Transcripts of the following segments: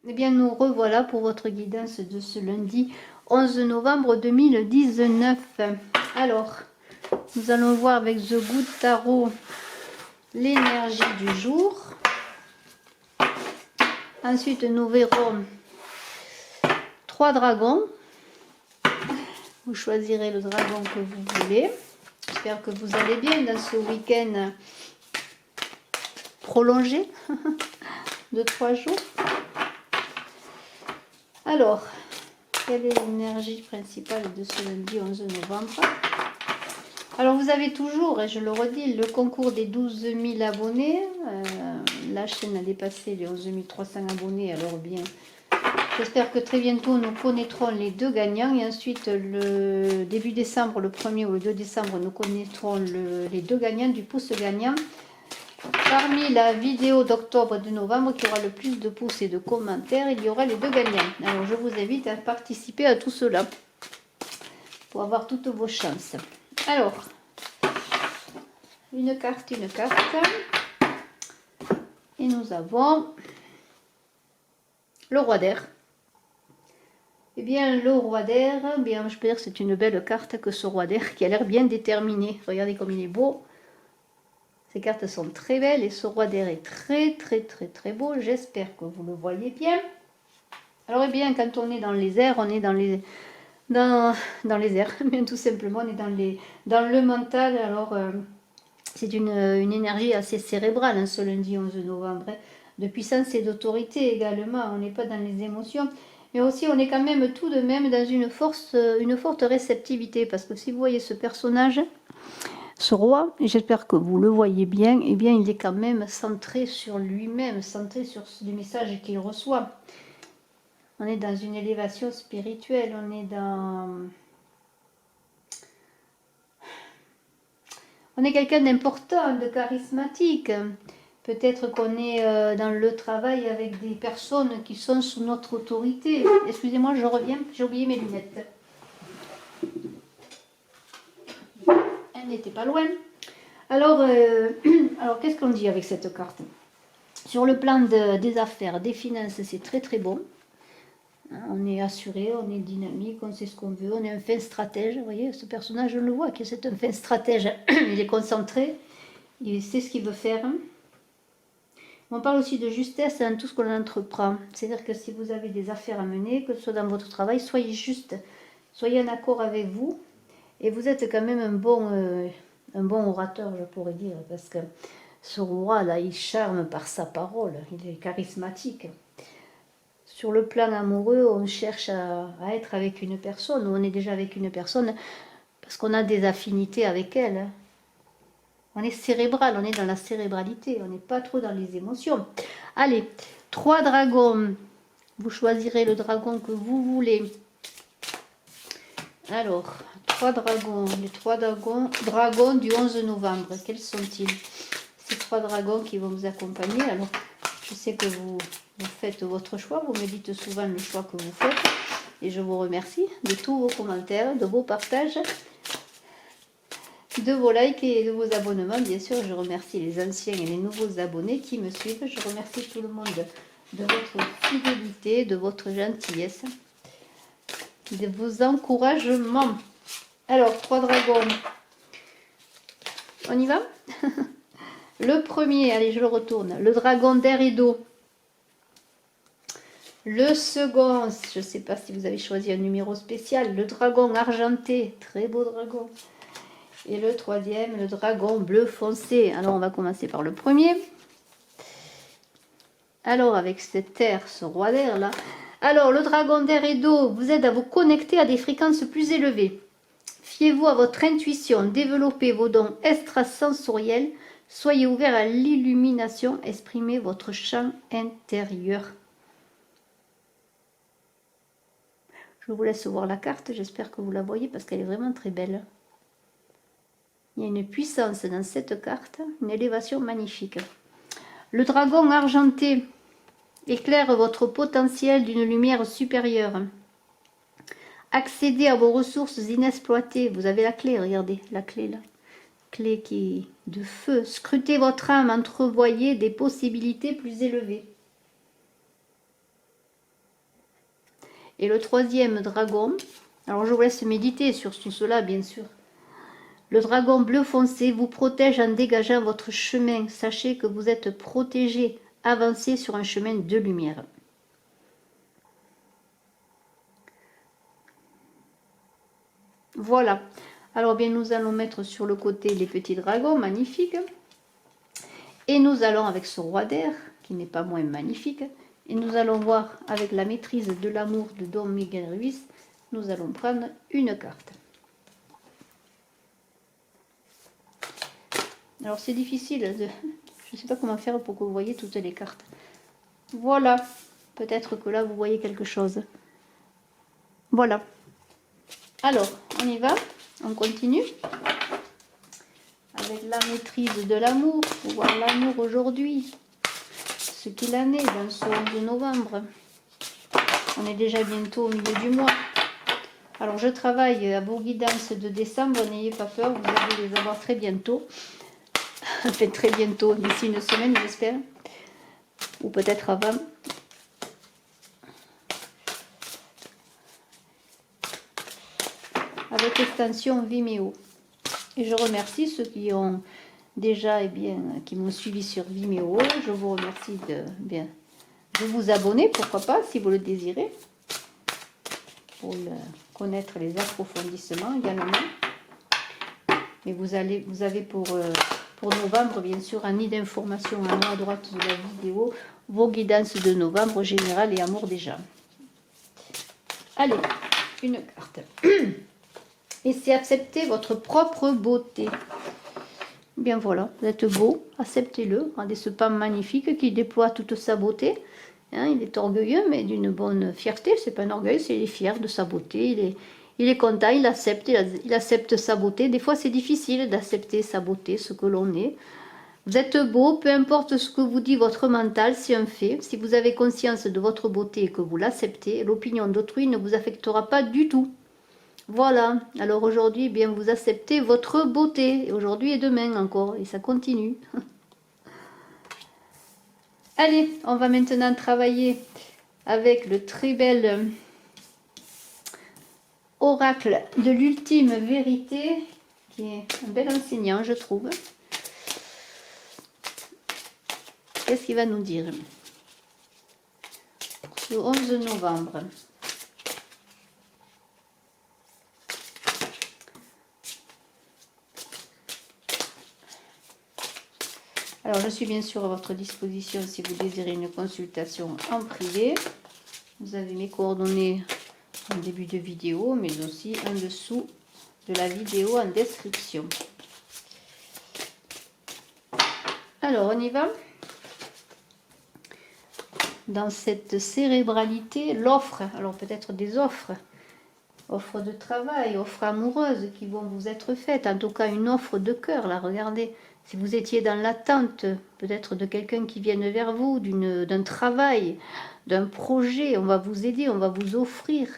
Eh bien, nous revoilà pour votre guidance de ce lundi 11 novembre 2019. Alors, nous allons voir avec The Good Tarot l'énergie du jour. Ensuite, nous verrons 3 dragons. Vous choisirez le dragon que vous voulez. J'espère que vous allez bien dans ce week-end prolongé de 3 jours. Alors, quelle est l'énergie principale de ce lundi 11 novembre? Alors, vous avez toujours, et je le redis, le concours des 12 000 abonnés. La chaîne a dépassé les 11 300 abonnés, alors bien, j'espère que très bientôt nous connaîtrons les 2 gagnants. Et ensuite, le début décembre, le 1er ou le 2 décembre, nous connaîtrons les 2 gagnants du pouce gagnant. Parmi la vidéo d'octobre et de novembre qui aura le plus de pouces et de commentaires, il y aura les 2 gagnants. Alors je vous invite à participer à tout cela pour avoir toutes vos chances. Alors, une carte. Et nous avons le roi d'air. Eh bien, le roi d'air, bien, je peux dire que c'est une belle carte que ce roi d'air qui a l'air bien déterminé. Regardez comme il est beau. Ces cartes sont très belles et ce roi d'air est très beau. J'espère que vous le voyez bien. Alors, eh bien, quand on est dans les airs, on est dans les airs, bien tout simplement, on est dans le mental. Alors, c'est une énergie assez cérébrale, hein, ce lundi 11 novembre. Hein. De puissance et d'autorité également. On n'est pas dans les émotions. Mais aussi, on est quand même tout de même dans une forte réceptivité. Parce que si vous voyez ce personnage... Ce roi, j'espère que vous le voyez bien, eh bien il est quand même centré sur lui-même, centré sur les messages qu'il reçoit. On est dans une élévation spirituelle, on est quelqu'un d'important, de charismatique. Peut-être qu'on est dans le travail avec des personnes qui sont sous notre autorité. Excusez-moi, je reviens, j'ai oublié mes lunettes. Elle n'était pas loin. Alors, alors qu'est-ce qu'on dit avec cette carte? Sur le plan des affaires, des finances, c'est très bon. Hein, on est assuré, on est dynamique, on sait ce qu'on veut, on est un fin stratège. Vous voyez, ce personnage, je le vois, que c'est un fin stratège. Il est concentré, il sait ce qu'il veut faire. On parle aussi de justesse dans tout ce qu'on entreprend. C'est-à-dire que si vous avez des affaires à mener, que ce soit dans votre travail, soyez juste, soyez en accord avec vous. Et vous êtes quand même un bon orateur, je pourrais dire, parce que ce roi-là, il charme par sa parole, il est charismatique. Sur le plan amoureux, on cherche à être avec une personne, ou on est déjà avec une personne, parce qu'on a des affinités avec elle. On est cérébral, on est dans la cérébralité, on n'est pas trop dans les émotions. Allez, 3 dragons. Vous choisirez le dragon que vous voulez. Alors, 3 dragons, les 3 dragons du 11 novembre, quels sont-ils? Ces 3 dragons qui vont vous accompagner. Alors, je sais que vous faites votre choix, vous me dites souvent le choix que vous faites. Et je vous remercie de tous vos commentaires, de vos partages, de vos likes et de vos abonnements. Bien sûr, je remercie les anciens et les nouveaux abonnés qui me suivent. Je remercie tout le monde de votre fidélité, de votre gentillesse, de vos encouragements. Alors, 3 dragons. On y va? Le premier, allez, je le retourne. Le dragon d'air et d'eau. Le second, je ne sais pas si vous avez choisi un numéro spécial. Le dragon argenté. Très beau dragon. Et le troisième, le dragon bleu foncé. Alors, on va commencer par le premier. Alors, avec cette terre, ce roi d'air là. Alors, le dragon d'air et d'eau vous aide à vous connecter à des fréquences plus élevées. Fiez-vous à votre intuition, développez vos dons extrasensoriels, soyez ouvert à l'illumination, exprimez votre champ intérieur. Je vous laisse voir la carte, j'espère que vous la voyez parce qu'elle est vraiment très belle. Il y a une puissance dans cette carte, une élévation magnifique. Le dragon argenté éclaire votre potentiel d'une lumière supérieure. Accédez à vos ressources inexploitées. Vous avez la clé, regardez, la clé là. Clé qui est de feu. Scrutez votre âme, entrevoyez des possibilités plus élevées. Et le troisième dragon, alors je vous laisse méditer sur tout cela, bien sûr. Le dragon bleu foncé vous protège en dégageant votre chemin. Sachez que vous êtes protégé. Avancez sur un chemin de lumière. Voilà. Alors bien, nous allons mettre sur le côté les petits dragons, magnifiques. Et nous allons avec ce roi d'air, qui n'est pas moins magnifique. Et nous allons voir avec la maîtrise de l'amour de Don Miguel Ruiz, nous allons prendre une carte. Alors c'est difficile, je ne sais pas comment faire pour que vous voyez toutes les cartes. Voilà, peut-être que là vous voyez quelque chose. Voilà. Alors, on y va, on continue. Avec la maîtrise de l'amour, pour voir l'amour aujourd'hui. Ce qu'il en est dans ce 11 novembre. On est déjà bientôt au milieu du mois. Alors je travaille à vos guidances de décembre, n'ayez pas peur, vous allez les avoir très bientôt. Enfin, très bientôt, d'ici une semaine, j'espère. Ou peut-être avant. Avec extension Vimeo. Et je remercie ceux qui ont déjà, qui m'ont suivi sur Vimeo. Je vous remercie de vous abonner, pourquoi pas, si vous le désirez. Pour connaître les approfondissements également. Et vous avez pour novembre, bien sûr, un nid d'informations en haut à droite de la vidéo, vos guidances de novembre, général et amour déjà. Allez, une carte. Et c'est accepter votre propre beauté. Bien voilà, vous êtes beau, acceptez-le. Regardez ce pan magnifique qui déploie toute sa beauté. Hein, il est orgueilleux, mais d'une bonne fierté. C'est pas un orgueil, c'est il est fier de sa beauté. Il est content, il accepte sa beauté. Des fois, c'est difficile d'accepter sa beauté, ce que l'on est. Vous êtes beau, peu importe ce que vous dit votre mental, c'est un fait. Si vous avez conscience de votre beauté et que vous l'acceptez, l'opinion d'autrui ne vous affectera pas du tout. Voilà, alors aujourd'hui, bien vous acceptez votre beauté. Aujourd'hui et demain encore, et ça continue. Allez, on va maintenant travailler avec le très bel oracle de l'ultime vérité, qui est un bel enseignant, je trouve. Qu'est-ce qu'il va nous dire pour ce 11 novembre? Alors, je suis bien sûr à votre disposition si vous désirez une consultation en privé. Vous avez mes coordonnées en début de vidéo, mais aussi en dessous de la vidéo en description. Alors, on y va. Dans cette cérébralité, l'offre, alors peut-être des offres de travail, offres amoureuses qui vont vous être faites, en tout cas une offre de cœur, là, regardez. Si vous étiez dans l'attente, peut-être de quelqu'un qui vienne vers vous, d'un travail, d'un projet, on va vous aider, on va vous offrir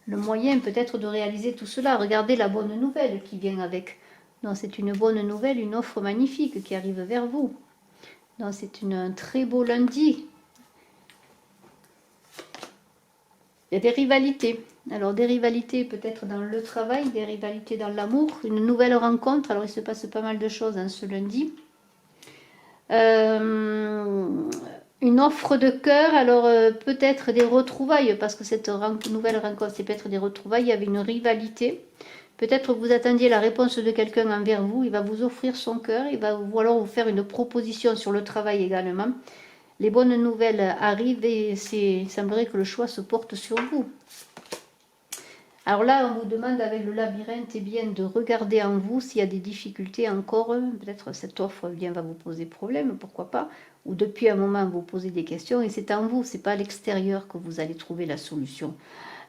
le moyen peut-être de réaliser tout cela. Regardez la bonne nouvelle qui vient avec. Non, c'est une bonne nouvelle, une offre magnifique qui arrive vers vous. Non, c'est un très beau lundi. Il y a des rivalités. Alors, des rivalités peut-être dans le travail, des rivalités dans l'amour, une nouvelle rencontre. Alors, il se passe pas mal de choses hein, ce lundi. Une offre de cœur, alors peut-être des retrouvailles, parce que cette nouvelle rencontre, c'est peut-être des retrouvailles, il y avait une rivalité. Peut-être que vous attendiez la réponse de quelqu'un envers vous, il va vous offrir son cœur, ou alors vous faire une proposition sur le travail également. Les bonnes nouvelles arrivent et il semblerait que le choix se porte sur vous. Alors là, on vous demande avec le labyrinthe de regarder en vous s'il y a des difficultés encore. Peut-être cette offre va vous poser problème, pourquoi pas. Ou depuis un moment, vous posez des questions et c'est en vous, c'est pas à l'extérieur que vous allez trouver la solution.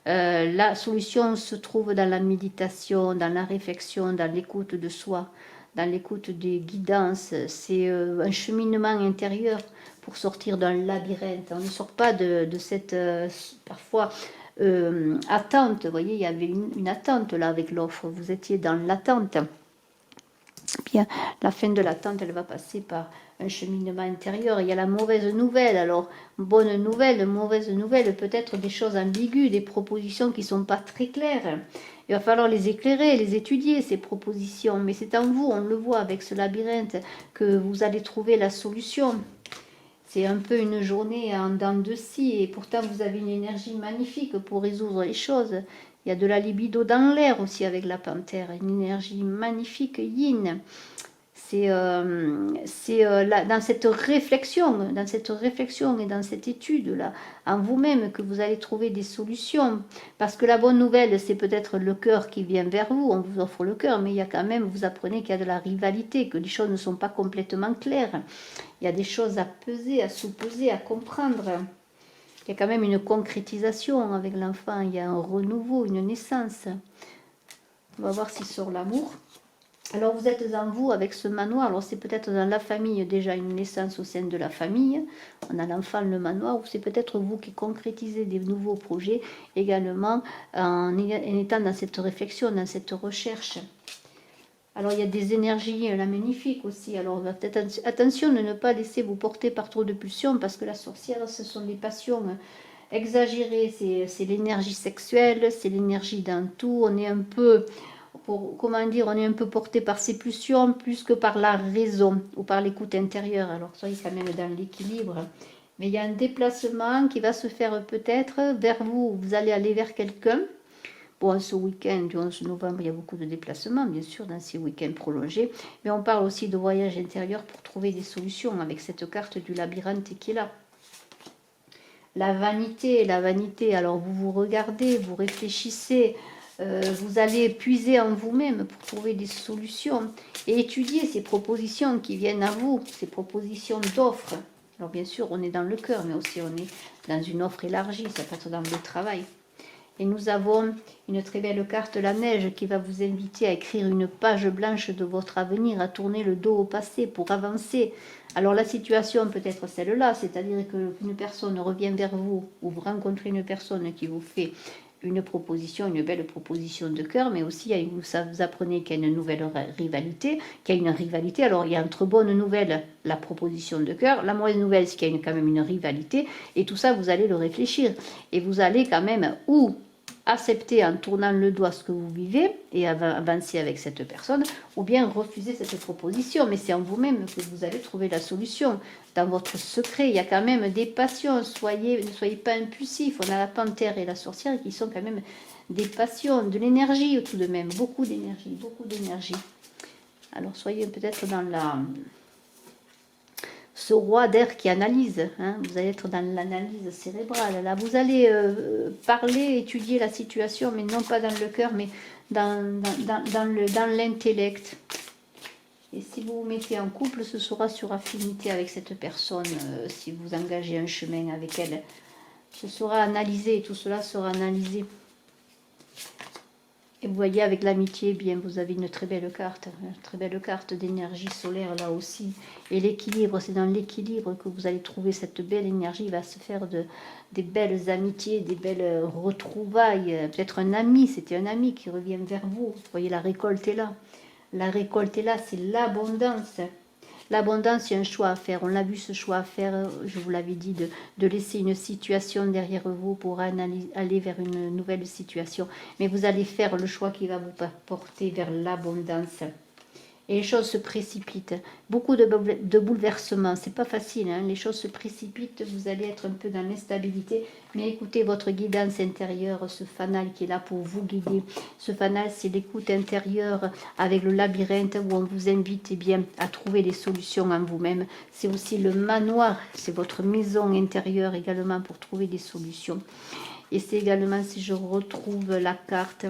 La solution se trouve dans la méditation, dans la réflexion, dans l'écoute de soi, dans l'écoute des guidances. C'est un cheminement intérieur pour sortir d'un labyrinthe. On ne sort pas de cette, parfois, attente. Vous voyez, il y avait une attente là avec l'offre. Vous étiez dans l'attente. Bien, la fin de l'attente, elle va passer par un cheminement intérieur. Il y a la mauvaise nouvelle. Alors, bonne nouvelle, mauvaise nouvelle, peut-être des choses ambiguës, des propositions qui ne sont pas très claires. Il va falloir les éclairer, les étudier, ces propositions. Mais c'est en vous, on le voit avec ce labyrinthe, que vous allez trouver la solution. C'est un peu une journée en dents de scie et pourtant vous avez une énergie magnifique pour résoudre les choses. Il y a de la libido dans l'air aussi avec la panthère, une énergie magnifique yin. C'est dans cette réflexion et dans cette étude-là, en vous-même, que vous allez trouver des solutions. Parce que la bonne nouvelle, c'est peut-être le cœur qui vient vers vous, on vous offre le cœur, mais il y a quand même, vous apprenez qu'il y a de la rivalité, que les choses ne sont pas complètement claires. Il y a des choses à peser, à sous-peser, à comprendre. Il y a quand même une concrétisation avec l'enfant, il y a un renouveau, une naissance. On va voir si sur l'amour. Alors vous êtes en vous avec ce manoir, alors c'est peut-être dans la famille déjà une naissance au sein de la famille, on a l'enfant, le manoir, ou c'est peut-être vous qui concrétisez des nouveaux projets également en étant dans cette réflexion, dans cette recherche. Alors il y a des énergies là, magnifiques aussi, alors attention de ne pas laisser vous porter par trop de pulsions parce que la sorcière ce sont les passions exagérées, c'est l'énergie sexuelle, c'est l'énergie dans tout, on est un peu... on est un peu porté par ses pulsions plus que par la raison ou par l'écoute intérieure. Alors soyez quand même dans l'équilibre. Mais il y a un déplacement qui va se faire peut-être vers vous. Vous allez aller vers quelqu'un. Bon, ce week-end du 11 novembre, il y a beaucoup de déplacements, bien sûr, dans ces week-ends prolongés. Mais on parle aussi de voyage intérieur pour trouver des solutions avec cette carte du labyrinthe qui est là. La vanité, alors vous vous regardez, vous réfléchissez, vous allez puiser en vous-même pour trouver des solutions et étudier ces propositions qui viennent à vous, ces propositions d'offres. Alors bien sûr, on est dans le cœur, mais aussi on est dans une offre élargie, ça peut être dans le travail. Et nous avons une très belle carte, la neige, qui va vous inviter à écrire une page blanche de votre avenir, à tourner le dos au passé pour avancer. Alors la situation peut être celle-là, c'est-à-dire qu'une personne revient vers vous, ou vous rencontrez une personne qui vous fait une proposition, une belle proposition de cœur, mais aussi vous apprenez qu'il y a une nouvelle rivalité, qu'il y a une rivalité. Alors il y a entre bonne nouvelle la proposition de cœur, la mauvaise nouvelle c'est qu'il y a quand même une rivalité, et tout ça vous allez le réfléchir, et vous allez quand même ou accepter en tournant le doigt ce que vous vivez et avancer avec cette personne, ou bien refuser cette proposition, mais c'est en vous-même que vous allez trouver la solution. Dans votre secret, il y a quand même des passions, ne soyez pas impulsifs. On a la panthère et la sorcière qui sont quand même des passions, de l'énergie tout de même, beaucoup d'énergie, beaucoup d'énergie. Alors soyez peut-être dans ce roi d'air qui analyse, hein, vous allez être dans l'analyse cérébrale, là vous allez parler, étudier la situation, mais non pas dans le cœur, mais dans l'intellect. Et si vous vous mettez en couple, ce sera sur affinité avec cette personne, si vous engagez un chemin avec elle. Ce sera analysé, tout cela sera analysé. Et vous voyez, avec l'amitié, bien, vous avez une très belle carte d'énergie solaire là aussi. Et l'équilibre, c'est dans l'équilibre que vous allez trouver cette belle énergie. Il va se faire des belles amitiés, des belles retrouvailles. Peut-être un ami, c'était un ami qui revient vers vous. Vous voyez, la récolte est là. La récolte est là, c'est l'abondance. L'abondance, il y a un choix à faire. On l'a vu, ce choix à faire, je vous l'avais dit, de laisser une situation derrière vous pour aller vers une nouvelle situation. Mais vous allez faire le choix qui va vous porter vers l'abondance. Et les choses se précipitent. Beaucoup de bouleversements. C'est pas facile, hein. Les choses se précipitent. Vous allez être un peu dans l'instabilité. Mais écoutez votre guidance intérieure, ce fanal qui est là pour vous guider. Ce fanal, c'est l'écoute intérieure avec le labyrinthe où on vous invite bien, à trouver des solutions en vous-même. C'est aussi le manoir. C'est votre maison intérieure également pour trouver des solutions. Et c'est également, si je retrouve la carte...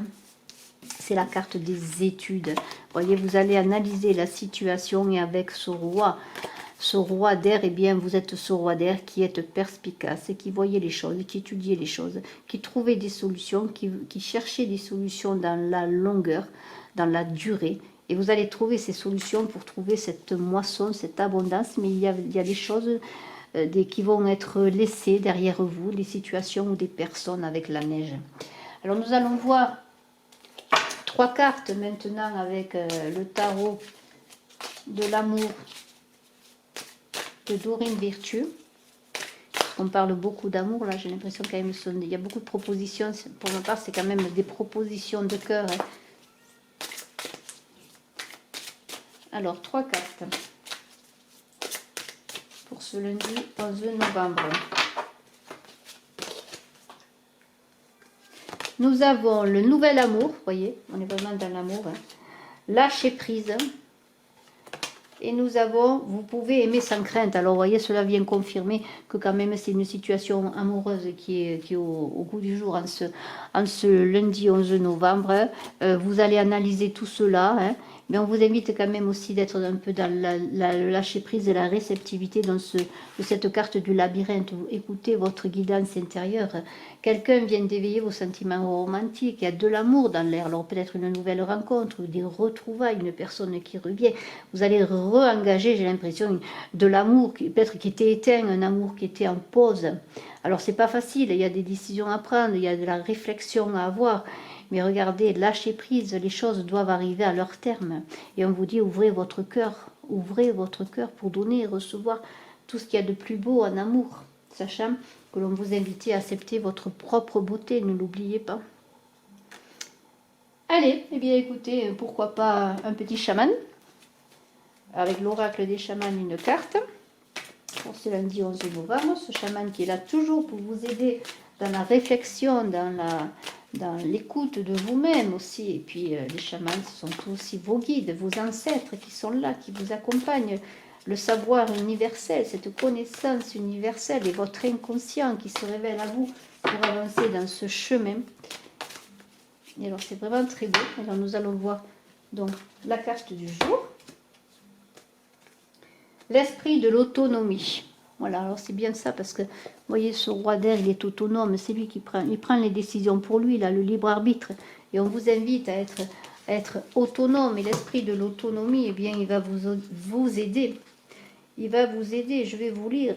C'est la carte des études. Vous voyez, vous allez analyser la situation et avec ce roi d'air, eh bien, vous êtes ce roi d'air qui est perspicace, qui voyait les choses, qui étudiait les choses, qui trouvait des solutions, qui cherchait des solutions dans la longueur, dans la durée. Et vous allez trouver ces solutions pour trouver cette moisson, cette abondance. Mais il y a des choses qui vont être laissées derrière vous, des situations ou des personnes avec la neige. Alors nous allons voir 3 cartes maintenant avec le tarot de l'amour de Dorine Virtue. On parle beaucoup d'amour, là j'ai l'impression quand même il y a beaucoup de propositions. Pour ma part, c'est quand même des propositions de cœur. Hein. Alors, 3 cartes pour ce lundi 11 novembre. Nous avons le nouvel amour, vous voyez, on est vraiment dans l'amour. Hein. Lâcher prise. Et nous avons, vous pouvez aimer sans crainte. Alors, vous voyez, cela vient confirmer que quand même, c'est une situation amoureuse qui est au goût du jour en ce lundi 11 novembre. Vous allez analyser tout cela. Hein, mais on vous invite quand même aussi d'être un peu dans le lâcher-prise et la réceptivité de cette carte du labyrinthe. Vous écoutez votre guidance intérieure. Quelqu'un vient d'éveiller vos sentiments romantiques. Il y a de l'amour dans l'air. Alors, peut-être une nouvelle rencontre, des retrouvailles, une personne qui revient. Vous allez re-engager, j'ai l'impression, de l'amour, peut-être qui était éteint, un amour qui était en pause. Alors, c'est pas facile, il y a des décisions à prendre, il y a de la réflexion à avoir. Mais regardez, lâchez prise, les choses doivent arriver à leur terme. Et on vous dit, ouvrez votre cœur pour donner et recevoir tout ce qu'il y a de plus beau en amour. Sachant que l'on vous invite à accepter votre propre beauté, ne l'oubliez pas. Allez, eh bien écoutez, pourquoi pas un petit chaman avec l'oracle des chamans, une carte pour ce lundi 11 novembre. Ce chaman qui est là toujours pour vous aider dans la réflexion, dans l'écoute de vous-même aussi. Et puis les chamans, ce sont aussi vos guides, vos ancêtres qui sont là, qui vous accompagnent. Le savoir universel, cette connaissance universelle et votre inconscient qui se révèle à vous pour avancer dans ce chemin. Et alors c'est vraiment très beau. Alors nous allons voir donc la carte du jour. L'esprit de l'autonomie. Voilà, alors c'est bien ça parce que, vous voyez, ce roi d'air, il est autonome, c'est lui qui prend les décisions pour lui, il a le libre arbitre. Et on vous invite à être autonome. Et l'esprit de l'autonomie, eh bien, il va vous aider. Il va vous aider, je vais vous lire.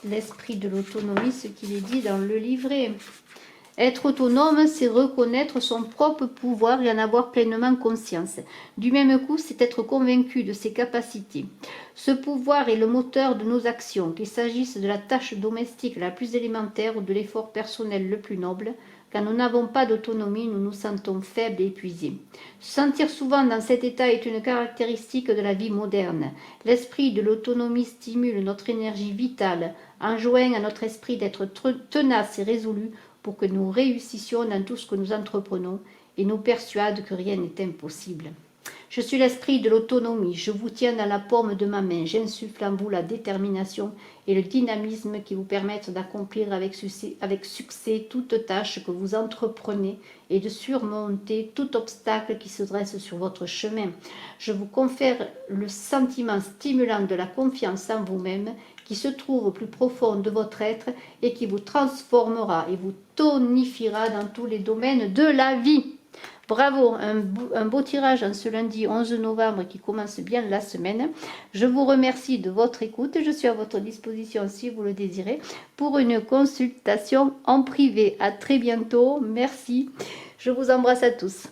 L'esprit de l'autonomie, ce qu'il est dit dans le livret. Être autonome, c'est reconnaître son propre pouvoir et en avoir pleinement conscience. Du même coup, c'est être convaincu de ses capacités. Ce pouvoir est le moteur de nos actions, qu'il s'agisse de la tâche domestique la plus élémentaire ou de l'effort personnel le plus noble. Quand nous n'avons pas d'autonomie, nous nous sentons faibles et épuisés. Se sentir souvent dans cet état est une caractéristique de la vie moderne. L'esprit de l'autonomie stimule notre énergie vitale, enjoint à notre esprit d'être tenace et résolu pour que nous réussissions dans tout ce que nous entreprenons et nous persuade que rien n'est impossible. Je suis l'esprit de l'autonomie, je vous tiens dans la paume de ma main, j'insuffle en vous la détermination et le dynamisme qui vous permettent d'accomplir avec succès toute tâche que vous entreprenez et de surmonter tout obstacle qui se dresse sur votre chemin. Je vous confère le sentiment stimulant de la confiance en vous-même qui se trouve au plus profond de votre être et qui vous transformera et vous tonifiera dans tous les domaines de la vie. Bravo, un beau tirage en ce lundi 11 novembre qui commence bien la semaine. Je vous remercie de votre écoute. Je suis à votre disposition si vous le désirez pour une consultation en privé. À très bientôt. Merci. Je vous embrasse à tous.